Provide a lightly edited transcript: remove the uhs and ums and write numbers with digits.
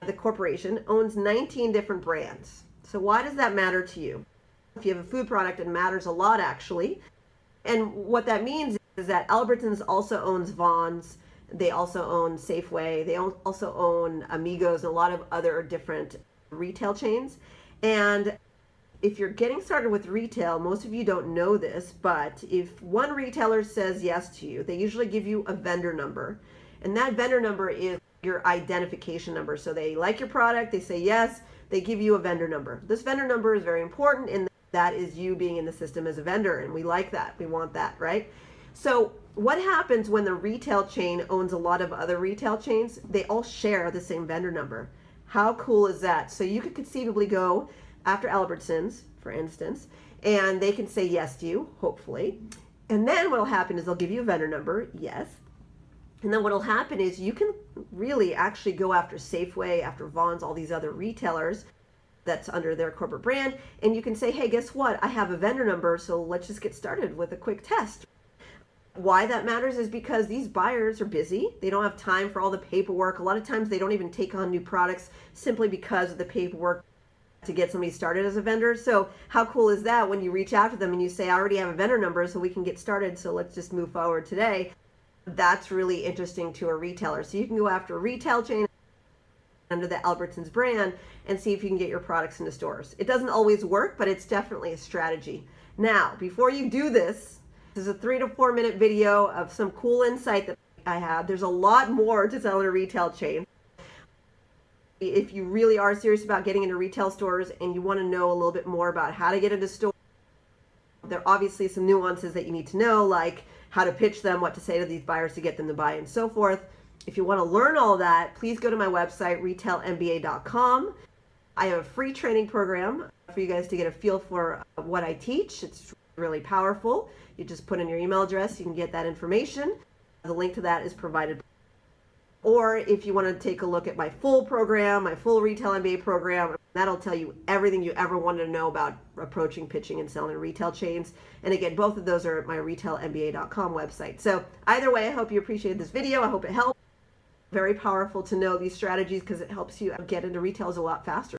the corporation, owns 19 different brands. So why does that matter to you? If you have a food product, it matters a lot actually. And what that means is that Albertons also owns Vons. They also own Safeway. They also own Amigos and a lot of other different retail chains. And if you're getting started with retail, most of you don't know this, but if one retailer says yes to you, they usually give you a vendor number. And that vendor number is your identification number. So they like your product, they say yes, they give you a vendor number. This vendor number is very important, and that is you being in the system as a vendor, and we like that. We want that, right? So what happens when the retail chain owns a lot of other retail chains? They all share the same vendor number. How cool is that? So you could conceivably go after Albertsons, for instance, and they can say yes to you, hopefully. And then what will happen is they'll give you a vendor number, yes. And then what will happen is you can really actually go after Safeway, after Vons, all these other retailers that's under their corporate brand, and you can say, hey, guess what? I have a vendor number, so let's just get started with a quick test. Why that matters is because these buyers are busy. They don't have time for all the paperwork. A lot of times they don't even take on new products simply because of the paperwork to get somebody started as a vendor. So how cool is that when you reach out to them and you say, I already have a vendor number, so we can get started, so let's just move forward today. That's really interesting to a retailer. So you can go after a retail chain under the Albertsons brand and see if you can get your products into stores. It doesn't always work, but it's definitely a strategy. Now, before you do this is a 3 to 4 minute video of some cool insight that I had. There's a lot more to sell in a retail chain. If you really are serious about getting into retail stores and you want to know a little bit more about how to get into stores, there are obviously some nuances that you need to know, like how to pitch them, what to say to these buyers to get them to buy, and so forth. If you want to learn all that, please go to my website, retailmba.com. I have a free training program for you guys to get a feel for what I teach. It's really powerful. You just put in your email address, you can get that information. The link to that is provided. Or if you want to take a look at my full program, my full Retail MBA program, that'll tell you everything you ever wanted to know about approaching, pitching, and selling retail chains. And again, both of those are at my retailmba.com website. So either way, I hope you appreciated this video. I hope it helped. Very powerful to know these strategies because it helps you get into retails a lot faster.